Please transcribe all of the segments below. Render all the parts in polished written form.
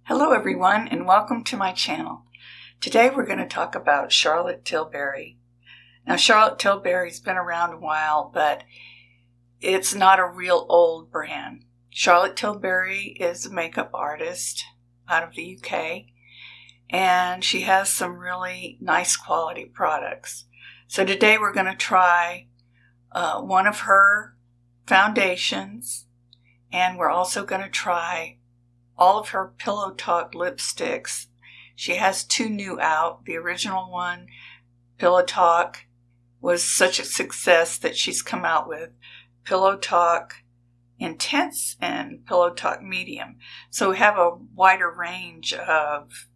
Hello everyone and welcome to my channel. Today we're going to talk about Charlotte Tilbury. Now Charlotte Tilbury's been around a while, but it's not a real old brand. Charlotte Tilbury is a makeup artist out of the UK and she has some really nice quality products. So today we're going to try one of her foundations, and we're also going to try all of her Pillow Talk lipsticks. She has two new out. The original one, Pillow Talk, was such a success that she's come out with Pillow Talk Intense and Pillow Talk Medium. So we have a wider range of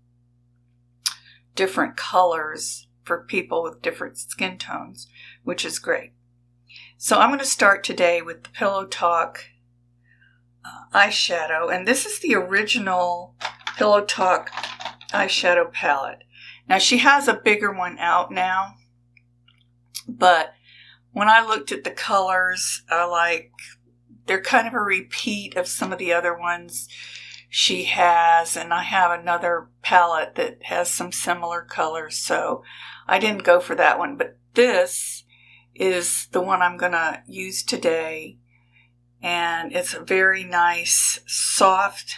different colors for people with different skin tones, which is great. So I'm going to start today with the Pillow Talk eyeshadow, and this is the original Pillow Talk eyeshadow palette. Now she has a bigger one out now, but when I looked at the colors, they're kind of a repeat of some of the other ones she has, and I have another palette that has some similar colors, so I didn't go for that one, but this is the one I'm going to use today. And it's a very nice, soft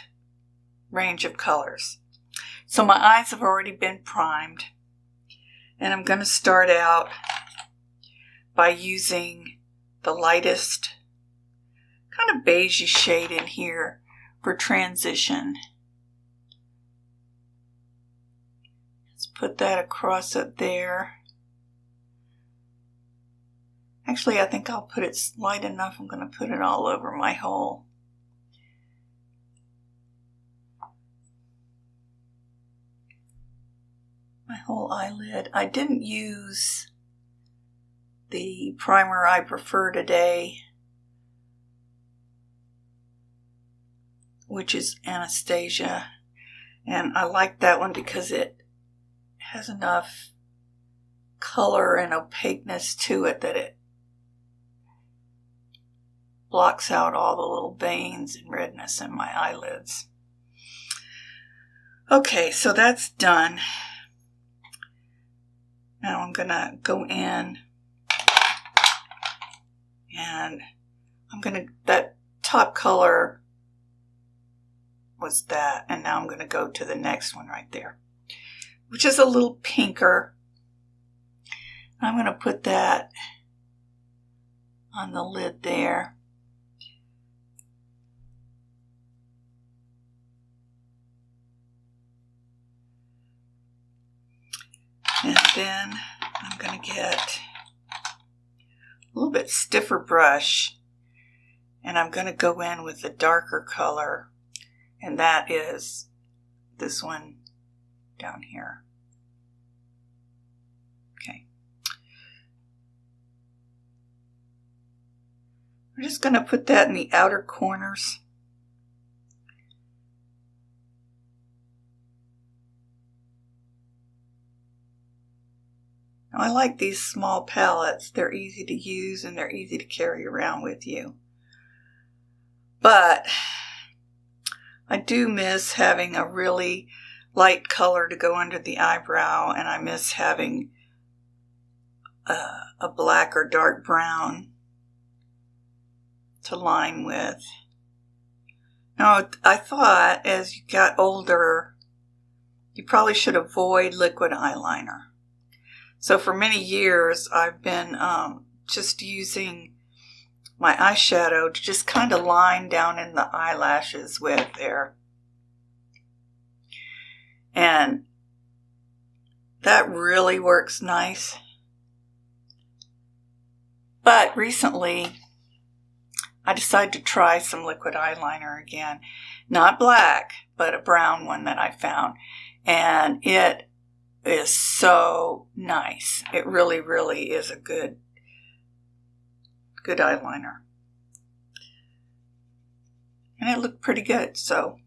range of colors. So my eyes have already been primed. And I'm going to start out by using the lightest kind of beigey shade in here for transition. Let's put that across up there. Actually, I think I'll put it light enough. I'm going to put it all over my whole eyelid. I didn't use the primer I prefer today, which is Anastasia. And I like that one because it has enough color and opaqueness to it that it blocks out all the little veins and redness in my eyelids. Okay, so that's done. Now I'm going to go in and that top color was that, and now I'm going to go to the next one right there, which is a little pinker. I'm going to put that on the lid there. And then I'm going to get a little bit stiffer brush, and I'm going to go in with the darker color, and that is this one down here. Okay. We're just going to put that in the outer corners. Now, I like these small palettes. They're easy to use and they're easy to carry around with you. But I do miss having a really light color to go under the eyebrow, and I miss having a black or dark brown to line with. Now, I thought as you got older, you probably should avoid liquid eyeliner. So for many years, I've been just using my eyeshadow to just kind of line down in the eyelashes with there. And that really works nice. But recently, I decided to try some liquid eyeliner again. Not black, but a brown one that I found. And it is so nice. It really, really is a good eyeliner. And it looked pretty good. So,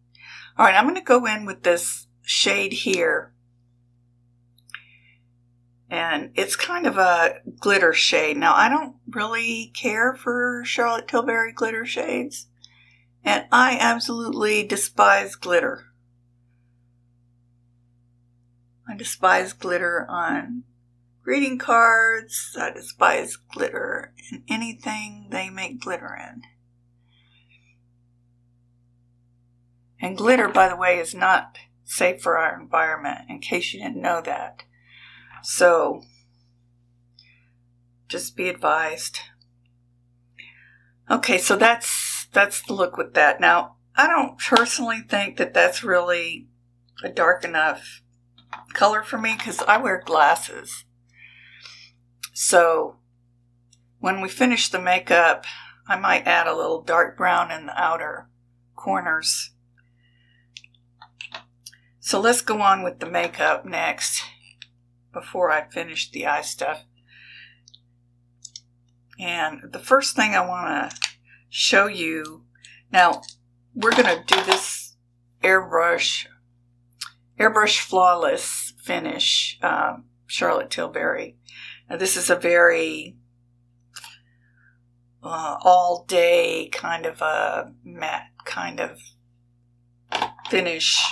all right, I'm going to go in with this shade here. And it's kind of a glitter shade. Now, I don't really care for Charlotte Tilbury glitter shades. And I absolutely despise glitter. I despise glitter on greeting cards. I despise glitter in anything they make glitter in. And glitter, by the way, is not safe for our environment, in case you didn't know that. So, just be advised. Okay, so that's the look with that. Now, I don't personally think that that's really a dark enough color for me because I wear glasses. So, when we finish the makeup, I might add a little dark brown in the outer corners. So let's go on with the makeup next before I finish the eye stuff. And the first thing I want to show you, now we're going to do this Airbrush Flawless finish, Charlotte Tilbury. Now this is a very all day kind of a matte kind of finish,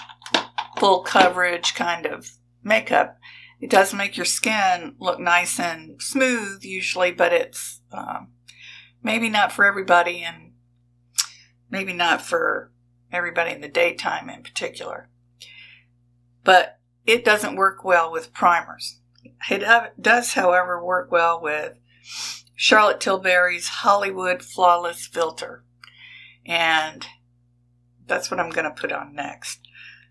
full coverage kind of makeup. It does make your skin look nice and smooth usually, but it's maybe not for everybody, and maybe not for everybody in the daytime in particular. But it doesn't work well with primers. It does, however, work well with Charlotte Tilbury's Hollywood Flawless Filter. And that's what I'm going to put on next.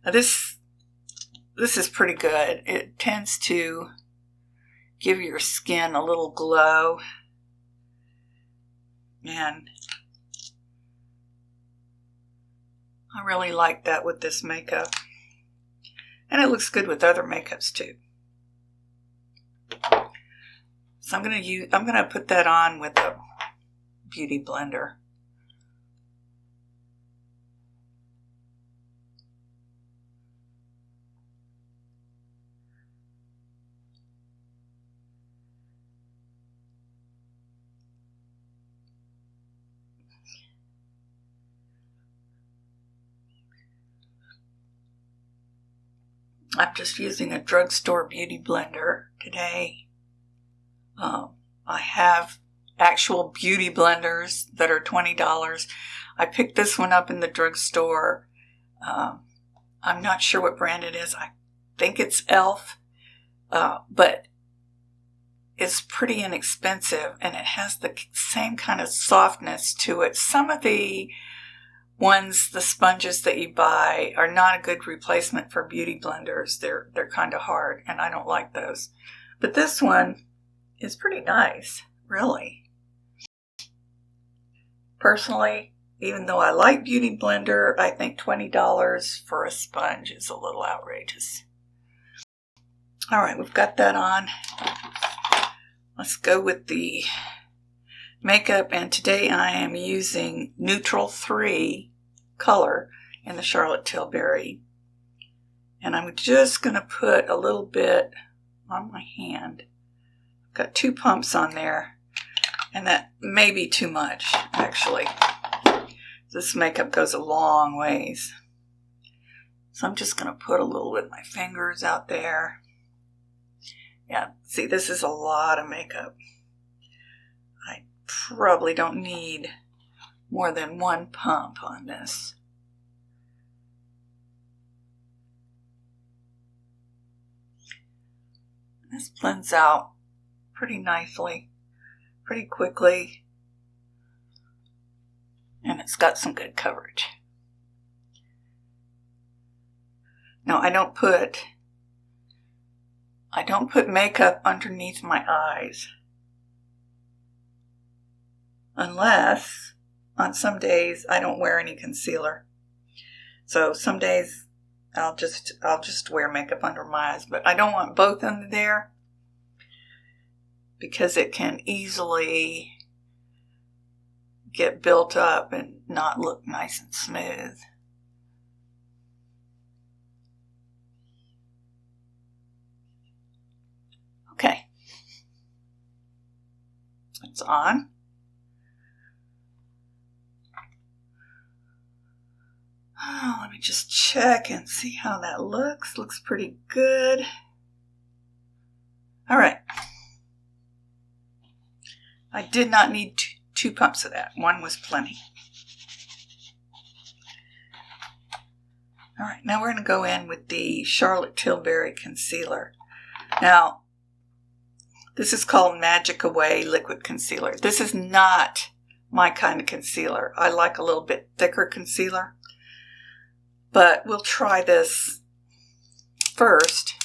Now this is pretty good. It tends to give your skin a little glow. And I really like that with this makeup. And it looks good with other makeups too. So I'm gonna put that on with a beauty blender. I'm just using a drugstore beauty blender today. I have actual beauty blenders that are $20. I picked this one up in the drugstore. I'm not sure what brand it is. I think it's e.l.f. But it's pretty inexpensive, and it has the same kind of softness to it. Some of the sponges that you buy are not a good replacement for beauty blenders. They're kind of hard, and I don't like those. But this one is pretty nice, really. Personally, even though I like beauty blender, I think $20 for a sponge is a little outrageous. All right, we've got that on. Let's go with the makeup, and today I am using Neutral 3 color in the Charlotte Tilbury. And I'm just going to put a little bit on my hand. I've got 2 pumps on there, and that may be too much, actually. This makeup goes a long ways. So I'm just going to put a little with my fingers out there. Yeah, see, this is a lot of makeup. I probably don't need more than 1 pump on this. This blends out pretty nicely, pretty quickly, and it's got some good coverage. Now, I don't put makeup underneath my eyes, unless on some days I don't wear any concealer. So some days I'll just wear makeup under my eyes, but I don't want both under there because it can easily get built up and not look nice and smooth. Okay, it's on. Oh, let me just check and see how that looks. Looks pretty good. All right. I did not need two pumps of that. One was plenty. All right, now we're going to go in with the Charlotte Tilbury concealer. Now, this is called Magic Away Liquid Concealer. This is not my kind of concealer. I like a little bit thicker concealer. But we'll try this first.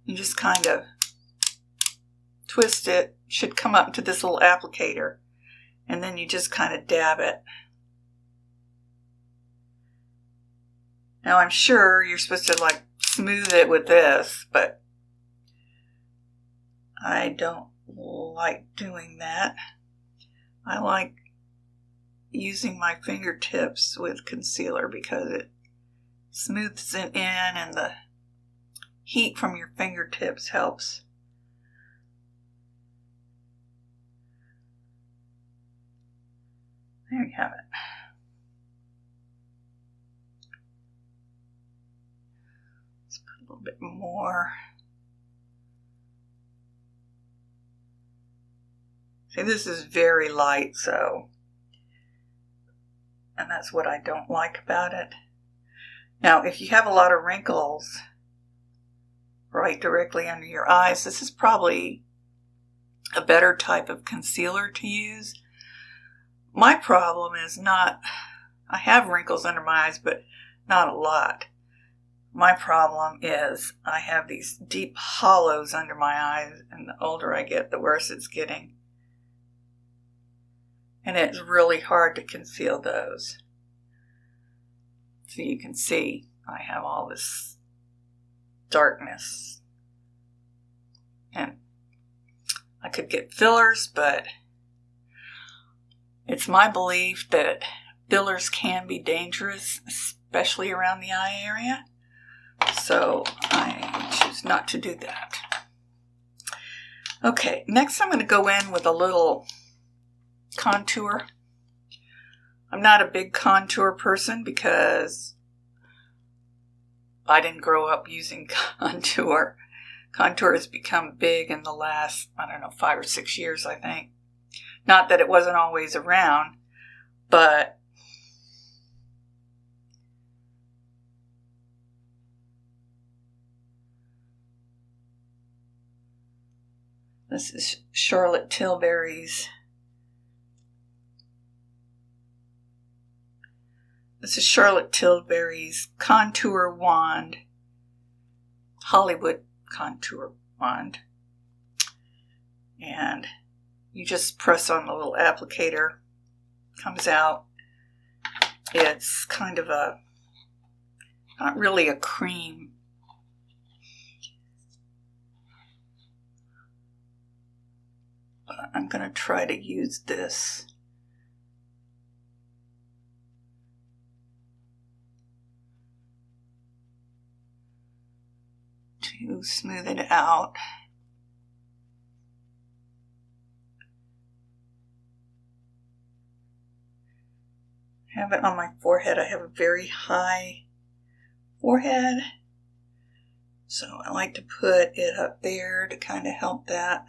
You just kind of twist it. Should come up into this little applicator. And then you just kind of dab it. Now I'm sure you're supposed to like smooth it with this, but I don't like doing that. I like using my fingertips with concealer because it smooths it in and the heat from your fingertips helps. There you have it. Let's put a little bit more. See, this is very light, and that's what I don't like about it. Now, if you have a lot of wrinkles right directly under your eyes, this is probably a better type of concealer to use. My problem is not, I have wrinkles under my eyes, but not a lot. My problem is I have these deep hollows under my eyes, and the older I get, the worse it's getting. And it's really hard to conceal those. So you can see I have all this darkness. And I could get fillers, but it's my belief that fillers can be dangerous, especially around the eye area. So I choose not to do that. Okay, next I'm going to go in with a little contour. I'm not a big contour person because I didn't grow up using contour. Contour has become big in the last, 5 or 6 years, I think. Not that it wasn't always around, but this is Charlotte Tilbury's. This is Charlotte Tilbury's Contour Wand, Hollywood Contour Wand. And you just press on the little applicator, comes out. It's kind of a, not really a cream. But I'm going to try to use this. To smooth it out. I have it on my forehead. I have a very high forehead, so I like to put it up there to kind of help that.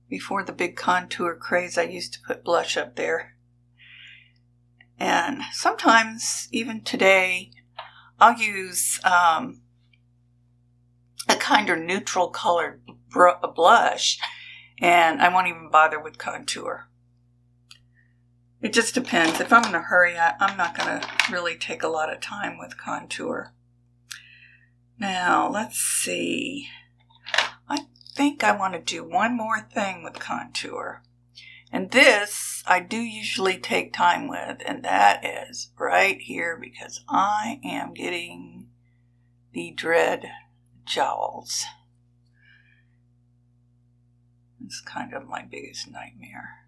Before the big contour craze, I used to put blush up there. And sometimes, even today, I'll use a kind of neutral colored blush, and I won't even bother with contour. It just depends. If I'm in a hurry, I'm not going to really take a lot of time with contour. Now, let's see. I think I want to do one more thing with contour. And this, I do usually take time with, and that is right here because I am getting the dread jowls. It's kind of my biggest nightmare.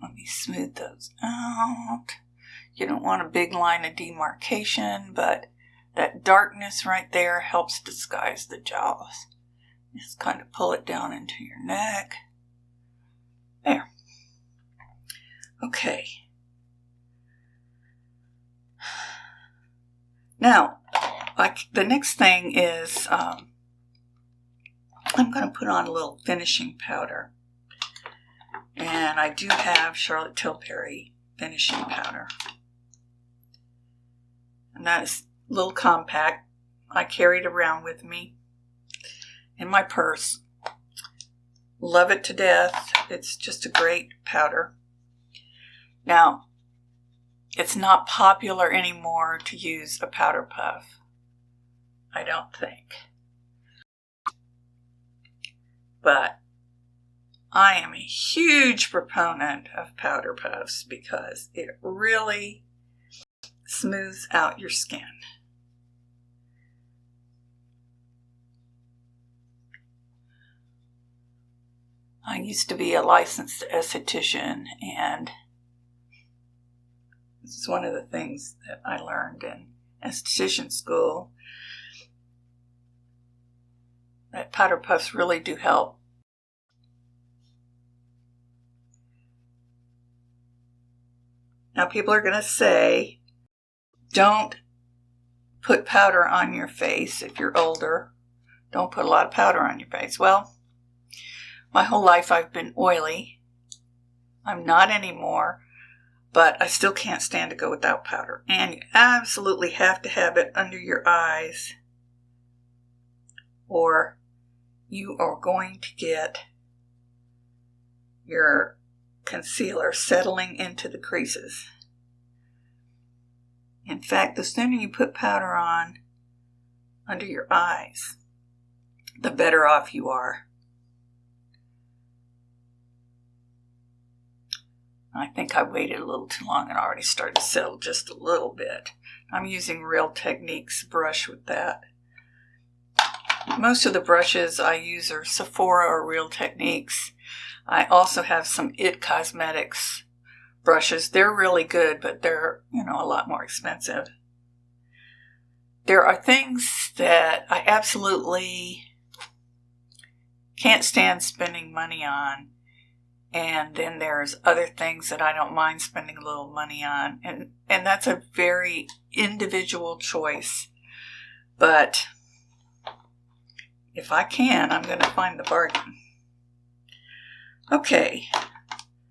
Let me smooth those out. You don't want a big line of demarcation, but that darkness right there helps disguise the jowls. Just kind of pull it down into your neck. There. Okay. Now, the next thing is I'm going to put on a little finishing powder. And I do have Charlotte Tilbury finishing powder. And that is a little compact. I carry it around with me in my purse. Love it to death. It's just a great powder. Now, it's not popular anymore to use a powder puff, I don't think. But I am a huge proponent of powder puffs because it really smooths out your skin. I used to be a licensed esthetician, and this is one of the things that I learned in esthetician school, that powder puffs really do help. Now people are going to say, don't put powder on your face if you're older. Don't put a lot of powder on your face. Well, my whole life I've been oily. I'm not anymore, but I still can't stand to go without powder. And you absolutely have to have it under your eyes, or you are going to get your concealer settling into the creases. In fact, the sooner you put powder on under your eyes, the better off you are. I think I waited a little too long and already started to settle just a little bit. I'm using Real Techniques brush with that. Most of the brushes I use are Sephora or Real Techniques. I also have some IT Cosmetics brushes. They're really good, but they're, a lot more expensive. There are things that I absolutely can't stand spending money on. And then there's other things that I don't mind spending a little money on. And that's a very individual choice. But if I can, I'm going to find the bargain. Okay,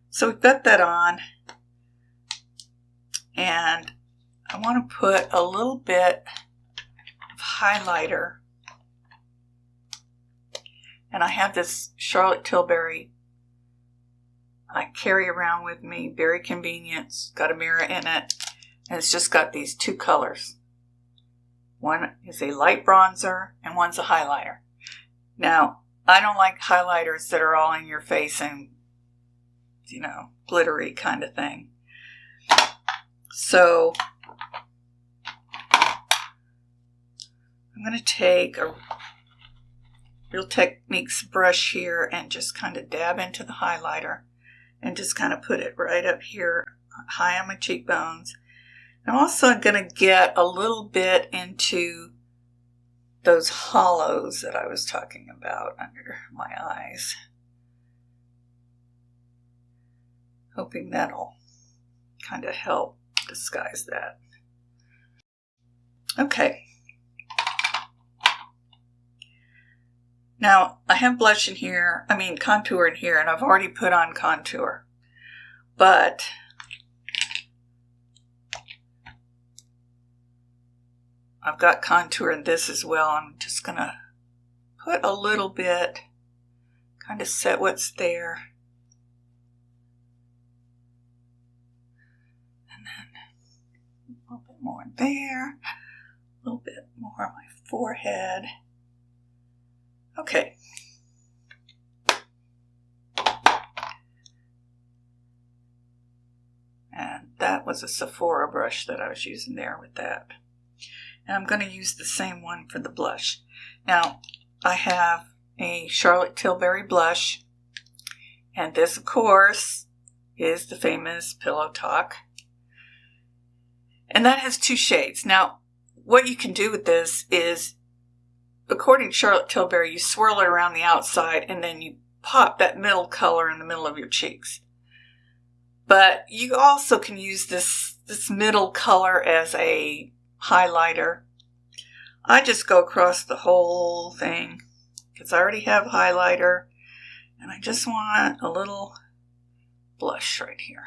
so we've got that on. And I want to put a little bit of highlighter. And I have this Charlotte Tilbury I carry around with me, very convenient. It's got a mirror in it, and it's just got these two colors. One is a light bronzer, and one's a highlighter. Now, I don't like highlighters that are all in your face and, glittery kind of thing. So, I'm going to take a Real Techniques brush here and just kind of dab into the highlighter. And just kind of put it right up here, high on my cheekbones. I'm also going to get a little bit into those hollows that I was talking about under my eyes. Hoping that'll kind of help disguise that. Okay. Now, I have blush in here, contour in here, and I've already put on contour. But I've got contour in this as well. I'm just going to put a little bit, kind of set what's there. And then a little bit more there, a little bit more on my forehead. Okay. And that was a Sephora brush that I was using there with that. And I'm going to use the same one for the blush. Now, I have a Charlotte Tilbury blush. And this, of course, is the famous Pillow Talk. And that has two shades. Now, what you can do with this is, according to Charlotte Tilbury, you swirl it around the outside and then you pop that middle color in the middle of your cheeks. But you also can use this middle color as a highlighter. I just go across the whole thing because I already have highlighter and I just want a little blush right here.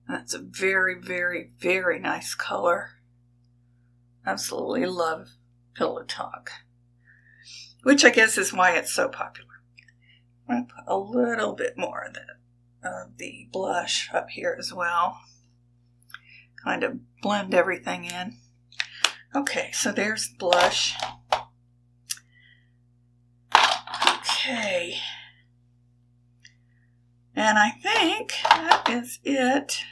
That's a very, very, very nice color. Absolutely love Pillow Talk, which I guess is why it's so popular. I'm going to put a little bit more of the blush up here as well. Kind of blend everything in. Okay, so there's blush. Okay. And I think that is it.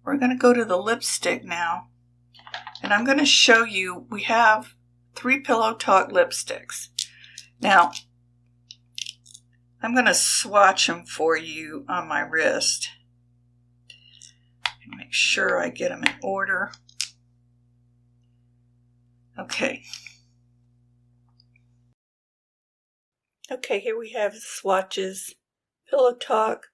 We're going to go to the lipstick now. And I'm going to show you, we have 3 Pillow Talk lipsticks. Now, I'm going to swatch them for you on my wrist. And make sure I get them in order. Okay. Okay, here we have swatches. Pillow Talk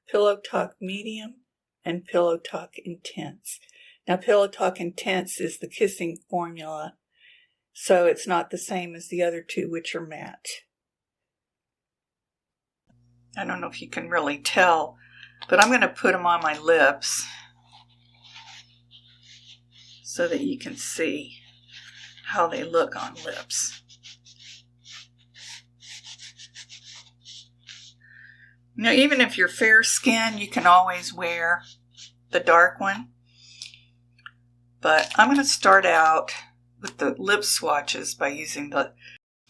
Medium, and Pillow Talk Intense. Now, Pillow Talk Intense is the kissing formula, so it's not the same as the other two, which are matte. I don't know if you can really tell, but I'm going to put them on my lips so that you can see how they look on lips. Now, even if you're fair skinned, you can always wear the dark one. But I'm going to start out with the lip swatches by using the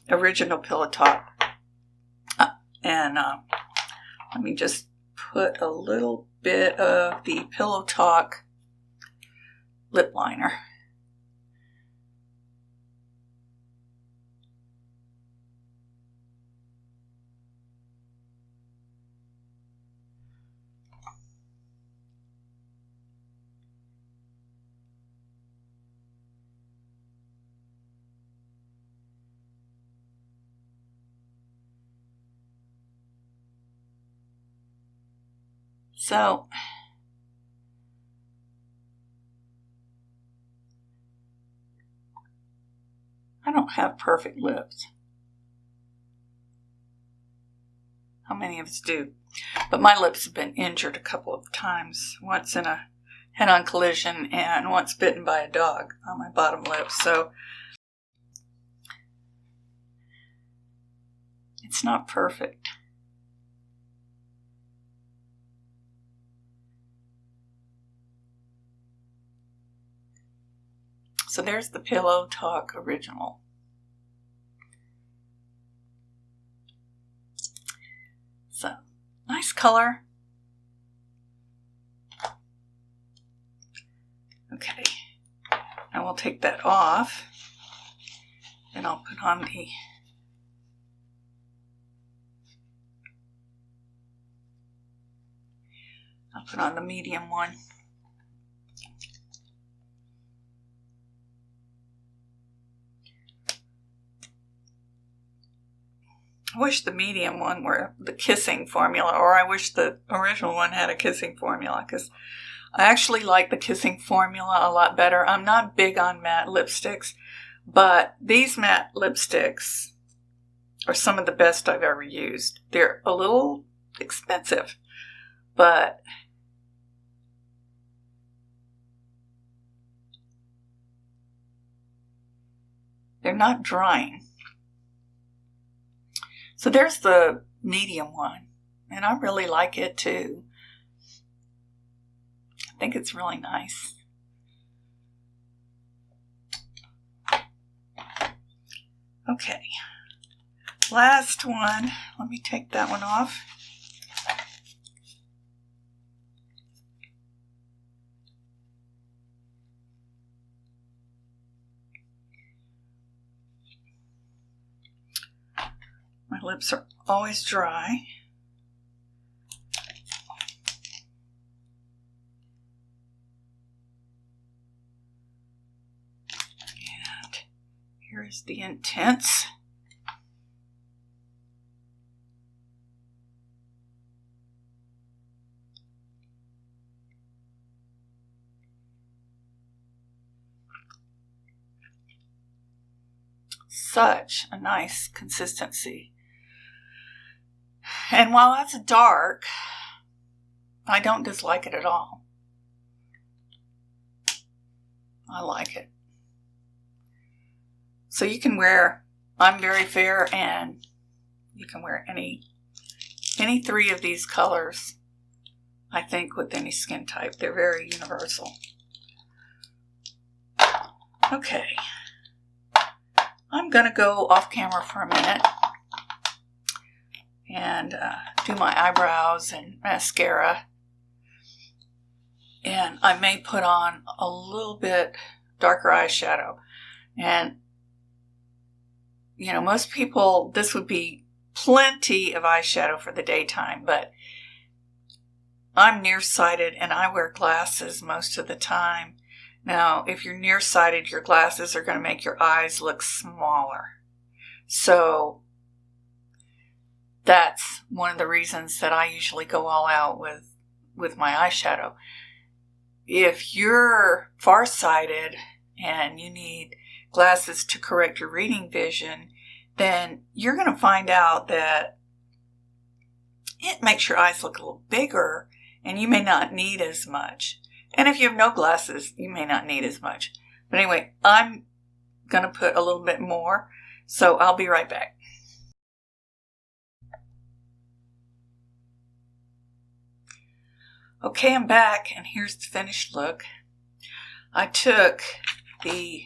original Pillow Talk. And let me just put a little bit of the Pillow Talk lip liner. So, I don't have perfect lips. How many of us do? But my lips have been injured a couple of times. Once in a head-on collision and once bitten by a dog on my bottom lip. So, it's not perfect. So there's the Pillow Talk original. So, nice color. Okay, now we'll take that off and I'll put on the medium one. I wish the medium one were the kissing formula, or I wish the original one had a kissing formula, because I actually like the kissing formula a lot better. I'm not big on matte lipsticks, but these matte lipsticks are some of the best I've ever used. They're a little expensive, but they're not drying. So there's the medium one, and I really like it too. I think it's really nice. Okay, last one. Let me take that one off. lips are always dry. And here is the Intense. Such a nice consistency. And while that's dark, I don't dislike it at all. I like it. So you can wear, I'm very fair, and you can wear any three of these colors, I think, with any skin type. They're very universal. Okay. I'm going to go off camera for a minute and do my eyebrows and mascara. And I may put on a little bit darker eyeshadow. And, you know, most people, this would be plenty of eyeshadow for the daytime, but I'm nearsighted and I wear glasses most of the time. Now, if you're nearsighted, your glasses are going to make your eyes look smaller. So that's one of the reasons that I usually go all out with my eyeshadow. If you're farsighted and you need glasses to correct your reading vision, then you're going to find out that it makes your eyes look a little bigger and you may not need as much. And if you have no glasses, you may not need as much. But anyway, I'm going to put a little bit more, so I'll be right back. Okay, I'm back, and here's the finished look. I took the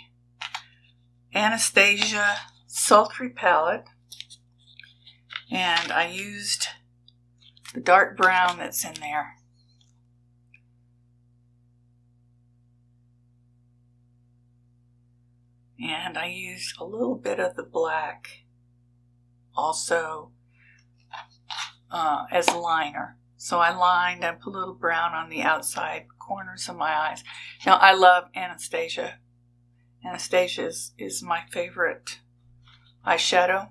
Anastasia Sultry palette, and I used the dark brown that's in there. And I used a little bit of the black also as a liner. So I lined and put a little brown on the outside corners of my eyes. Now, I love Anastasia. Anastasia is my favorite eyeshadow.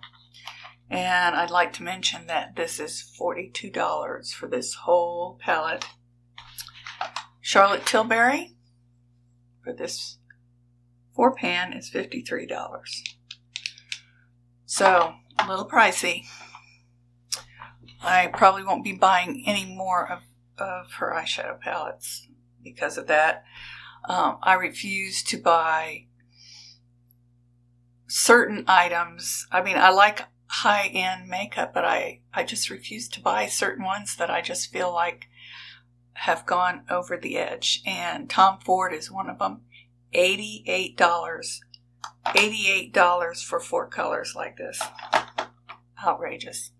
And I'd like to mention that this is $42 for this whole palette. Charlotte Tilbury for this 4-pan is $53. So, a little pricey. I probably won't be buying any more of her eyeshadow palettes because of that. I refuse to buy certain items. I mean, I like high-end makeup, but I just refuse to buy certain ones that I just feel like have gone over the edge. And Tom Ford is one of them. $88. $88 for 4 colors like this. Outrageous.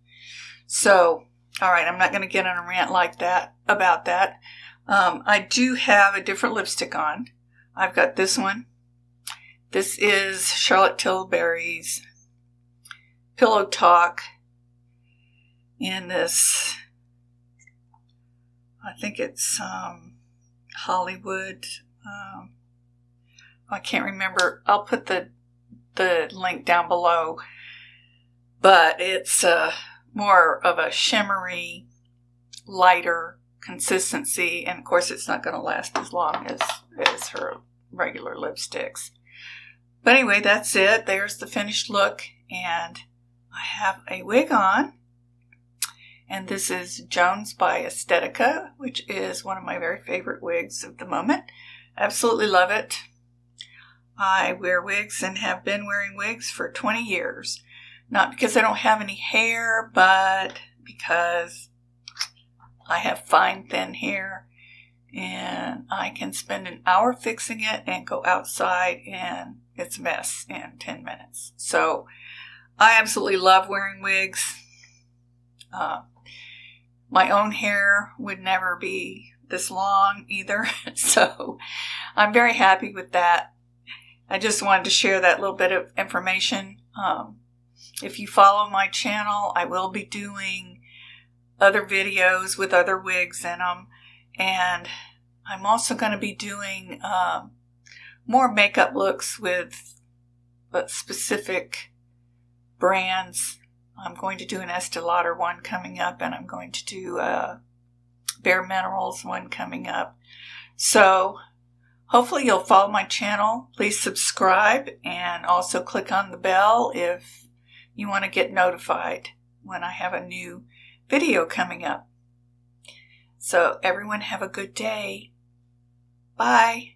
So, all right, I'm not going to get on a rant like that about that. I do have a different lipstick on. I've got this one. This is Charlotte Tilbury's Pillow Talk in this, I think it's Hollywood. I can't remember. I'll put the link down below. But it's more of a shimmery, lighter consistency. And of course, it's not going to last as long as her regular lipsticks. But anyway, that's it. There's the finished look. And I have a wig on. And this is Jones by Estetica, which is one of my very favorite wigs of the moment. Absolutely love it. I wear wigs and have been wearing wigs for 20 years. Not because I don't have any hair, but because I have fine, thin hair. And I can spend an hour fixing it and go outside and it's a mess in 10 minutes. So I absolutely love wearing wigs. My own hair would never be this long either. So I'm very happy with that. I just wanted to share that little bit of information. if you follow my channel, I will be doing other videos with other wigs in them. And I'm also going to be doing more makeup looks with specific brands. I'm going to do an Estee Lauder one coming up, and I'm going to do a Bare Minerals one coming up. So hopefully you'll follow my channel. Please subscribe and also click on the bell if you want to get notified when I have a new video coming up. So everyone have a good day. Bye.